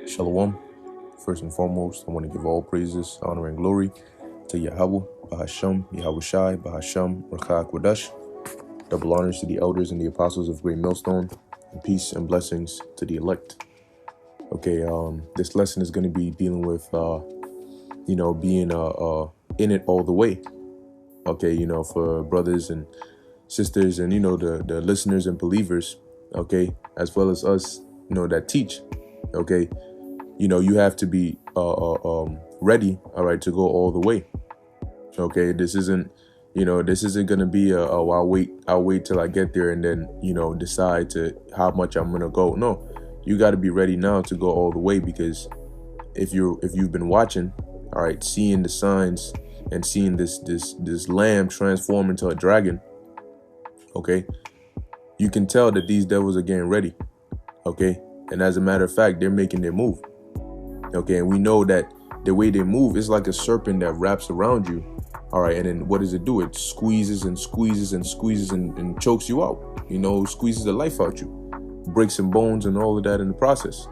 Shalom. First and foremost, I want to give all praises, honor, and glory to Yahweh, Bahasham, Yahweh Shai, Bahasham, Rakha Kwadash. Double honors to the elders and the apostles of Great Millstone, and peace and blessings to the elect. Okay, this lesson is going to be dealing with, being in it all the way. Okay, for brothers and sisters and, the listeners and believers, okay, as well as us, that teach, okay. You have to be ready, all right, to go all the way. Okay, this isn't gonna be I'll wait till I get there and then decide to how much I'm gonna go. No, you got to be ready now to go all the way, because if you've been watching, all right, seeing the signs and seeing this lamb transform into a dragon, okay, you can tell that these devils are getting ready, okay, and as a matter of fact, they're making their move. Okay, and we know that the way they move is like a serpent that wraps around you. All right, and then what does it do? It squeezes and squeezes and squeezes and chokes you out. Squeezes the life out you, breaks some bones and all of that in the process.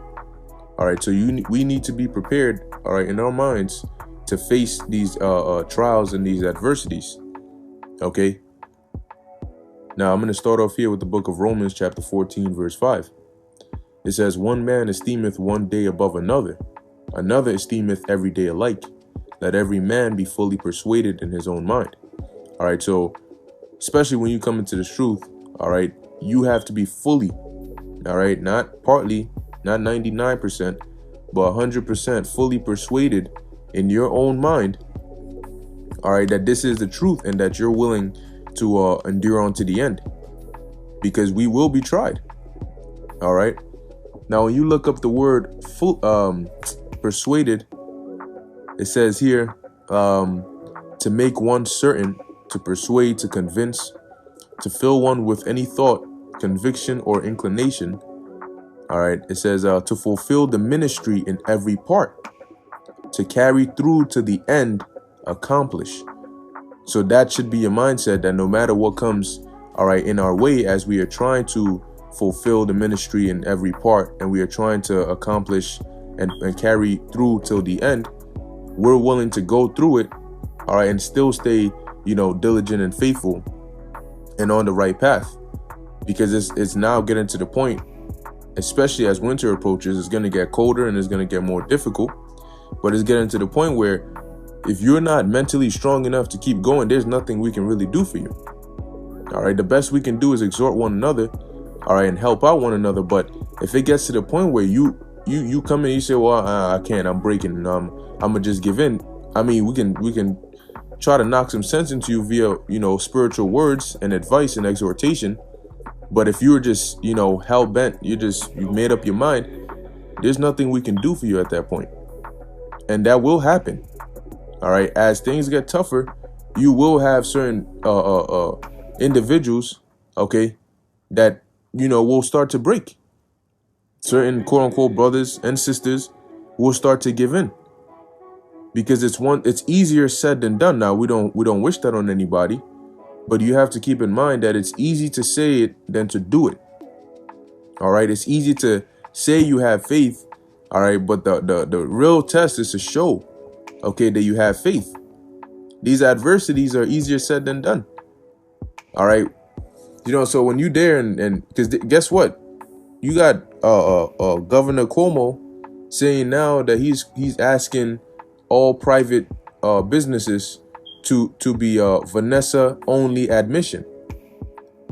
All right, so we need to be prepared, all right, in our minds to face these trials and these adversities. Okay. Now I'm going to start off here with the book of Romans, chapter 14, verse 5. It says, "One man esteemeth one day above another. Another esteemeth every day alike. Let every man be fully persuaded in his own mind." All right, so especially when you come into the truth, all right, you have to be fully, all right, not partly, not 99%, but 100% fully persuaded in your own mind, all right, that this is the truth and that you're willing to endure on to the end, because we will be tried. All right. Now, when you look up the word persuaded, it says here, to make one certain, to persuade, to convince, to fill one with any thought, conviction, or inclination. All right. It says to fulfill the ministry in every part, to carry through to the end, accomplish. So that should be a mindset that no matter what comes, all right, in our way, as we are trying to fulfill the ministry in every part, and we are trying to accomplish and carry through till the end, we're willing to go through it, all right, and still stay, diligent and faithful and on the right path, because it's now getting to the point, especially as winter approaches, it's going to get colder and it's going to get more difficult, but it's getting to the point where if you're not mentally strong enough to keep going, there's nothing we can really do for you. All right, the best we can do is exhort one another, all right, and help out one another. But if it gets to the point where you come in and you say, well, I can't, I'm breaking, and I'm gonna just give in. I mean, we can try to knock some sense into you via spiritual words and advice and exhortation. But if you're just hell bent, you made up your mind, there's nothing we can do for you at that point, and that will happen. All right, as things get tougher, you will have certain individuals, okay, that will start to break. Certain quote unquote brothers and sisters will start to give in, because it's easier said than done. Now we don't wish that on anybody, but you have to keep in mind that it's easy to say it than to do it. All right, it's easy to say you have faith, all right, but the real test is to show, okay, that you have faith. These adversities are easier said than done. All right. So when you there and because guess what? You got Governor Cuomo saying now that he's asking all private businesses to be Vanessa only admission.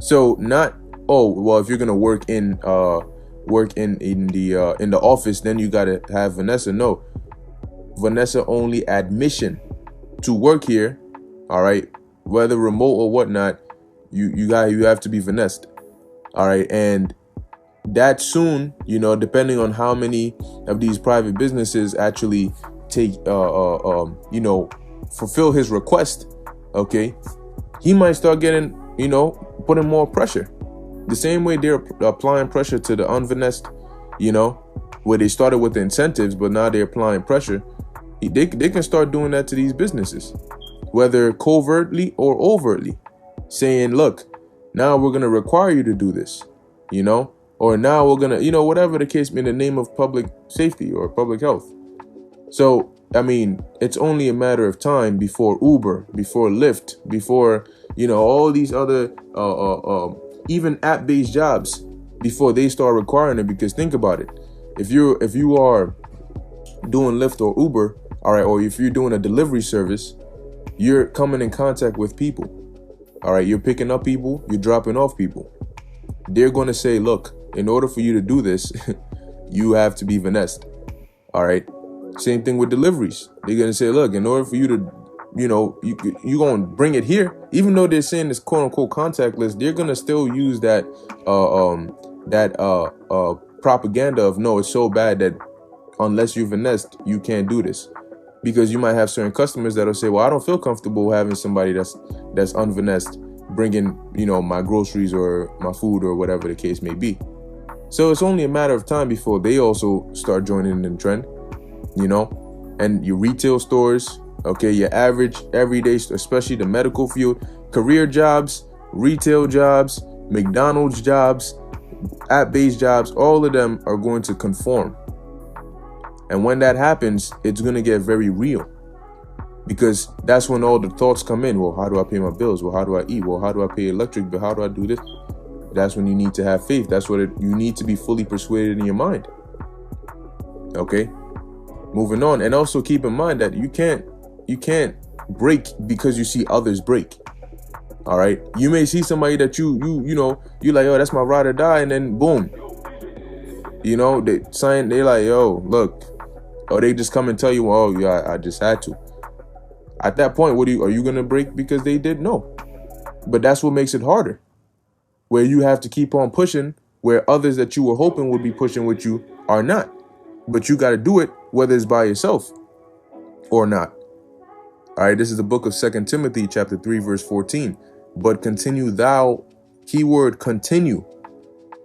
So not, oh, well, if you're going to work in the office, then you got to have Vanessa. No. Vanessa only admission to work here, all right, whether remote or whatnot, you have to be Vanessa, all right, and that soon, depending on how many of these private businesses actually take fulfill his request, okay, he might start getting putting more pressure, the same way they're applying pressure to the unvanessed, where they started with the incentives, but now they're applying pressure. They can start doing that to these businesses, whether covertly or overtly, saying, look, now we're going to require you to do this, or now we're gonna, you know, whatever the case, in the name of public safety or public health. So, I mean, it's only a matter of time before Uber, before Lyft, before, you know, all these other, even app-based jobs, before they start requiring it. Because think about it, if you are doing Lyft or Uber, all right, or if you're doing a delivery service, you're coming in contact with people, all right, you're picking up people, you're dropping off people. They're going to say, look, in order for you to do this, you have to be finessed, all right. Same thing with deliveries. They're going to say, look, in order for you to, you know, you're going to bring it here, even though they're saying it's quote unquote contactless, they're going to still use that propaganda of, no, it's so bad that unless you're finessed, you can't do this. Because you might have certain customers that'll say, well, I don't feel comfortable having somebody that's unfinessed bringing, you know, my groceries or my food or whatever the case may be. So it's only a matter of time before they also start joining in the trend, you know. And your retail stores, okay, your average everyday, especially the medical field, career jobs, retail jobs, McDonald's jobs, app-based jobs, all of them are going to conform. And when that happens, it's going to get very real, because that's when all the thoughts come in. Well, how do I pay my bills? Well, how do I eat? Well, how do I pay electric bill? How do I do this? That's when you need to have faith. That's what you need to be fully persuaded in your mind. Okay, moving on. And also keep in mind that you can't break because you see others break. All right, you may see somebody that you know, you like, oh, that's my ride or die, and then boom, you know, they're like, yo, look. Or they just come and tell you, oh, yeah, I just had to. At that point, are you going to break because they did? No. But that's what makes it harder, where you have to keep on pushing, where others that you were hoping would be pushing with you are not. But you got to do it, whether it's by yourself or not. All right, this is the book of 2 Timothy, chapter 3, verse 14. But continue thou, keyword continue,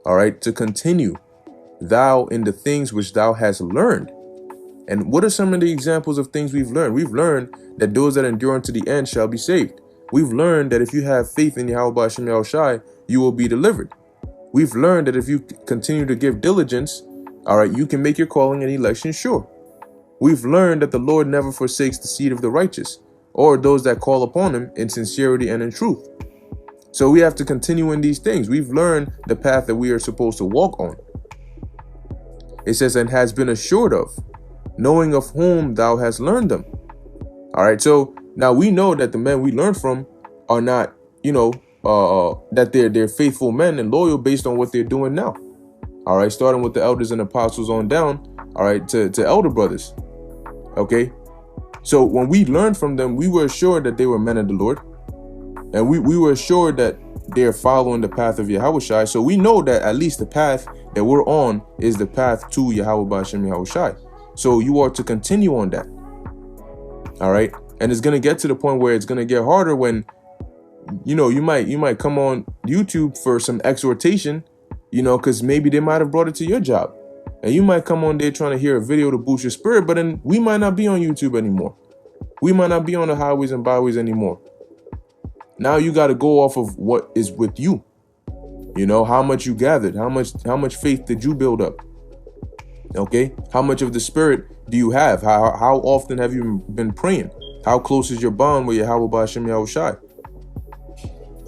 all right, to continue thou in the things which thou hast learned. And what are some of the examples of things we've learned? We've learned that those that endure unto the end shall be saved. We've learned that if you have faith in Yahweh Hashem Yahushai, you will be delivered. We've learned that if you continue to give diligence, all right, you can make your calling and election sure. We've learned that the Lord never forsakes the seed of the righteous, or those that call upon him in sincerity and in truth. So we have to continue in these things. We've learned the path that we are supposed to walk on. It says, and has been assured of, knowing of whom thou hast learned them. All right, so now we know that the men we learn from are not, you know, that they're faithful men and loyal based on what they're doing now. All right, starting with the elders and apostles on down, all right, to elder brothers. Okay, so when we learned from them, we were assured that they were men of the Lord, and we were assured that they're following the path of Yahushai. So we know that at least the path that we're on is the path to Yahweh B'Hashem Yahushai. So you are to continue on that. All right. And it's going to get to the point where it's going to get harder when, you know, you might come on YouTube for some exhortation, you know, because maybe they might have brought it to your job. And you might come on there trying to hear a video to boost your spirit, but then we might not be on YouTube anymore. We might not be on the highways and byways anymore. Now you got to go off of what is with you. You know, how much you gathered, how much faith did you build up? Okay, how much of the spirit do you have? How often have you been praying? How close is your bond with Yahweh B'Hashem Yahushai?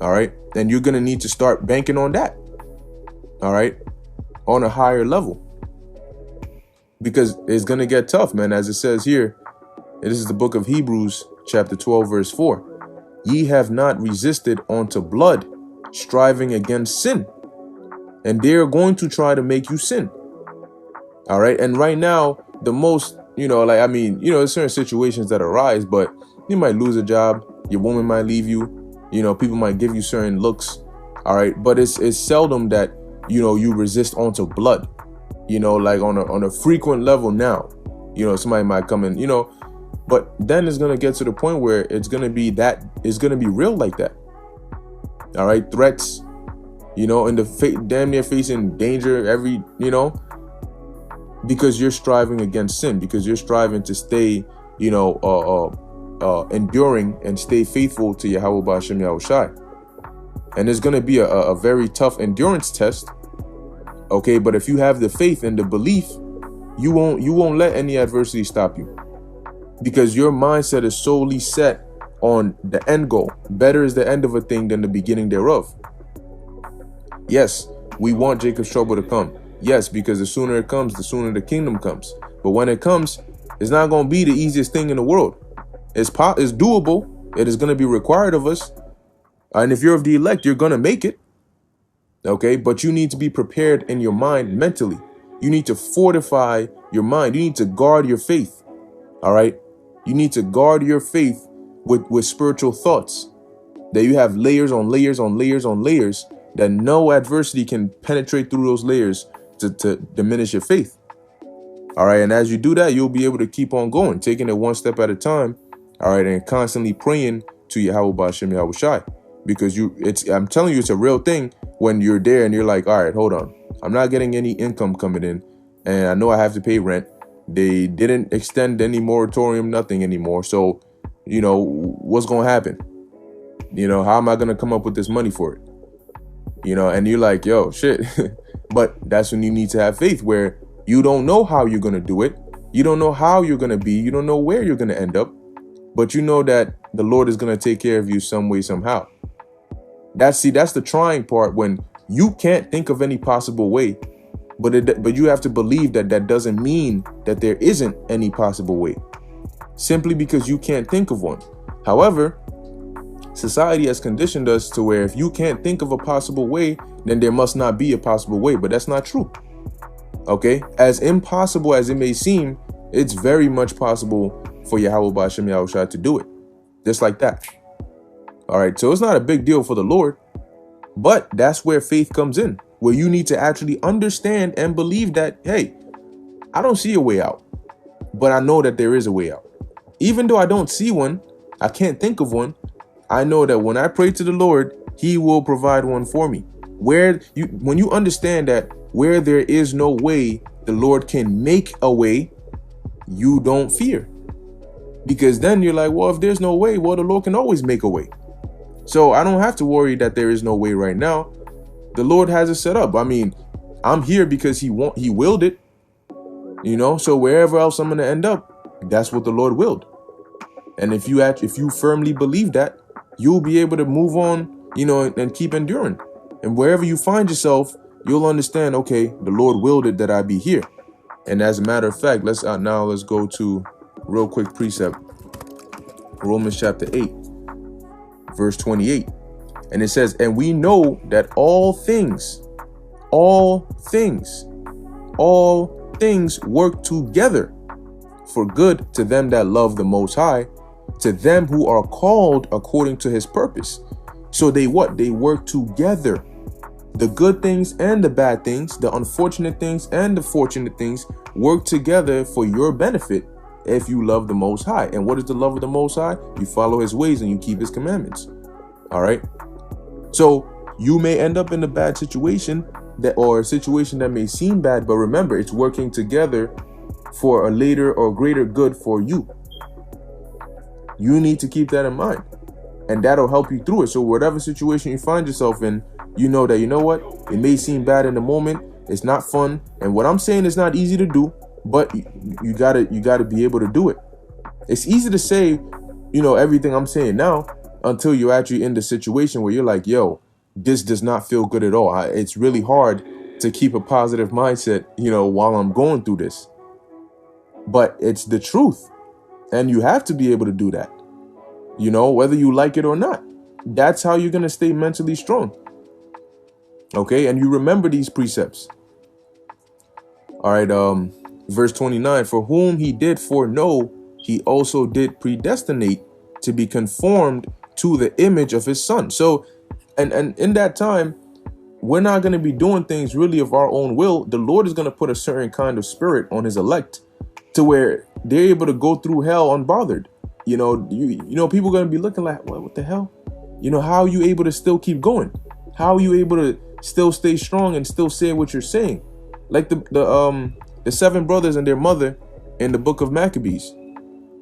All right, and you're gonna need to start banking on that. All right, on a higher level, because it's gonna get tough, man. As it says here, this is the book of Hebrews, chapter 12, verse 4. Ye have not resisted unto blood, striving against sin, and they are going to try to make you sin. All right. And right now, the most, you know, like, I mean, you know, there's certain situations that arise, but you might lose a job. Your woman might leave you. You know, people might give you certain looks. All right. But it's seldom that, you know, you resist onto blood, you know, like on a frequent level now. You know, somebody might come in, you know, but then it's going to get to the point where it's going to be real like that. All right. Threats, you know, and damn near facing danger every, you know, because you're striving against sin, because you're striving to stay, you know, enduring and stay faithful to Yahweh B'Hashem Yahushai. And it's going to be a very tough endurance test, Okay, but if you have the faith and the belief, you won't let any adversity stop you, because your mindset is solely set on the end goal. Better is the end of a thing than the beginning thereof. Yes, we want Jacob's trouble to come. Yes, because the sooner it comes, the sooner the kingdom comes. But when it comes, it's not going to be the easiest thing in the world. It's doable. It is going to be required of us. And if you're of the elect, you're going to make it. Okay, but you need to be prepared in your mind mentally. You need to fortify your mind. You need to guard your faith. All right. You need to guard your faith with spiritual thoughts, that you have layers on layers on layers on layers, that no adversity can penetrate through those layers to diminish your faith. All right. And as you do that, you'll be able to keep on going, taking it one step at a time. All right. And constantly praying to Yahweh Ba'ashem Yahweh Shai, because I'm telling you, it's a real thing when you're there and you're like, all right, hold on. I'm not getting any income coming in, and I know I have to pay rent. They didn't extend any moratorium, nothing anymore. So, what's going to happen? How am I going to come up with this money for it? And you're like, yo, shit. But that's when you need to have faith, where you don't know how you're going to do it. You don't know how you're going to be. You don't know where you're going to end up. But you know that the Lord is going to take care of you some way, somehow. That's the trying part, when you can't think of any possible way, but you have to believe that doesn't mean that there isn't any possible way, simply because you can't think of one. However, society has conditioned us to where if you can't think of a possible way, then there must not be a possible way. But that's not true. Okay, as impossible as it may seem, it's very much possible for Yahweh Ba'ashem Yahweh Shai to do it, just like that. All right, so it's not a big deal for the Lord, but that's where faith comes in, where you need to actually understand and believe that, hey, I don't see a way out, but I know that there is a way out. Even though I don't see one, I can't think of one, I know that when I pray to the Lord, he will provide one for me. When you understand that where there is no way, the Lord can make a way, you don't fear. Because then you're like, well, if there's no way, well, the Lord can always make a way. So I don't have to worry that there is no way right now. The Lord has it set up. I mean, I'm here because he willed it, so wherever else I'm going to end up, that's what the Lord willed. And if you firmly believe that, you'll be able to move on, and keep enduring. And wherever you find yourself, you'll understand, okay, the Lord willed it that I be here. And as a matter of fact, let's go to real quick precept, Romans chapter 8. Verse 28, and it says, and we know that all things work together for good to them that love the Most High, to them who are called according to his purpose. So they work together. The good things and the bad things, the unfortunate things and the fortunate things work together for your benefit if you love the Most High. And what is the love of the Most High? You follow his ways and you keep his commandments. All right. So you may end up in a bad situation, or a situation that may seem bad, but remember, it's working together for a later or greater good for you. You need to keep that in mind, and that'll help you through it. So whatever situation you find yourself in, you know what? It may seem bad in the moment. It's not fun. And what I'm saying is not easy to do, but you gotta be able to do it. It's easy to say, everything I'm saying now, until you're actually in the situation where you're like, yo, this does not feel good at all. It's really hard to keep a positive mindset, while I'm going through this. But it's the truth. And you have to be able to do that, whether you like it or not. That's how you're going to stay mentally strong. Okay. And you remember these precepts. All right. Verse 29, for whom he did foreknow, he also did predestinate to be conformed to the image of his son. So, and in that time, we're not going to be doing things really of our own will. The Lord is going to put a certain kind of spirit on his elect to where they're able to go through hell unbothered. People are going to be looking like, what the hell? How are you able to still keep going? How are you able to still stay strong and still say what you're saying? Like the 7 brothers and their mother in the book of Maccabees.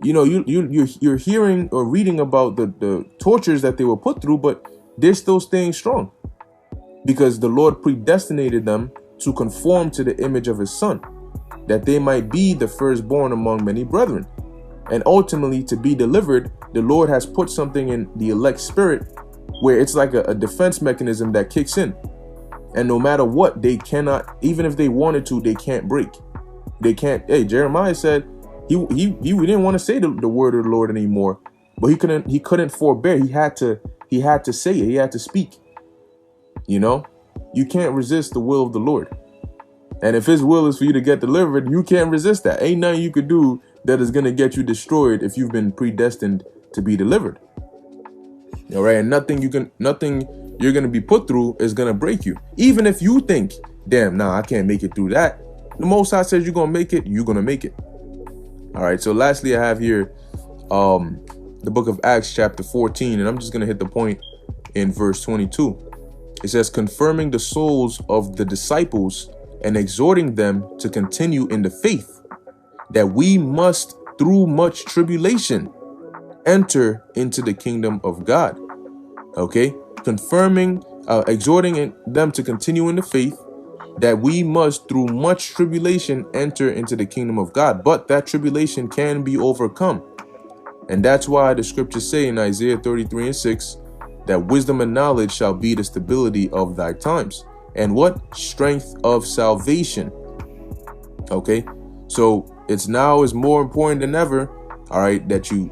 You're hearing or reading about the tortures that they were put through, but they're still staying strong because the Lord predestinated them to conform to the image of his son, that they might be the firstborn among many brethren. And ultimately, to be delivered, the Lord has put something in the elect spirit where it's like a defense mechanism that kicks in. And no matter what, they cannot, even if they wanted to, they can't break. They can't. Hey, Jeremiah said he didn't want to say the word of the Lord anymore, but he couldn't forbear. He had to say it. He had to speak. You know, you can't resist the will of the Lord. And if his will is for you to get delivered, you can't resist that. Ain't nothing you could do that is going to get you destroyed if you've been predestined to be delivered. All right. And nothing you're going to be put through is going to break you. Even if you think, damn, nah, I can't make it through that. The Most High says you're going to make it. You're going to make it. All right. So lastly, I have here the book of Acts chapter 14. And I'm just going to hit the point in verse 22. It says, confirming the souls of the disciples and exhorting them to continue in the faith, that we must, through much tribulation, enter into the kingdom of God. Okay, confirming, exhorting them to continue in the faith, that we must, through much tribulation, enter into the kingdom of God. But that tribulation can be overcome. And that's why the scriptures say in Isaiah 33:6, that wisdom and knowledge shall be the stability of thy times. And what? Strength of salvation. Okay, so it's now is more important than ever, all right, that you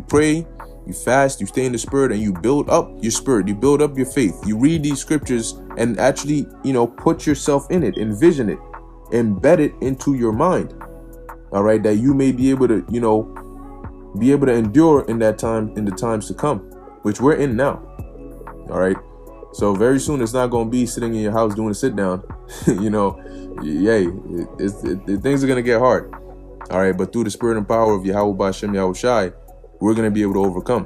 pray, you fast, you stay in the spirit, and you build up your spirit, you build up your faith. You read these scriptures and actually, put yourself in it, envision it, embed it into your mind, all right, that you may be able to, endure in that time, in the times to come, which we're in now. All right. So very soon it's not going to be sitting in your house doing a sit down. Things are going to get hard. All right. But through the spirit and power of Yahweh Ba'Shem Yahweh Shai, we're going to be able to overcome.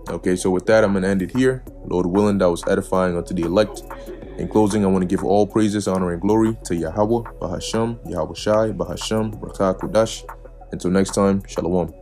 Okay. So with that, I'm going to end it here. Lord willing, that was edifying unto the elect. In closing, I want to give all praises, honor, and glory to Yahweh Ba'Shem Yahweh Shai Ba'Shem Rakah Kudash. Until next time, Shalom.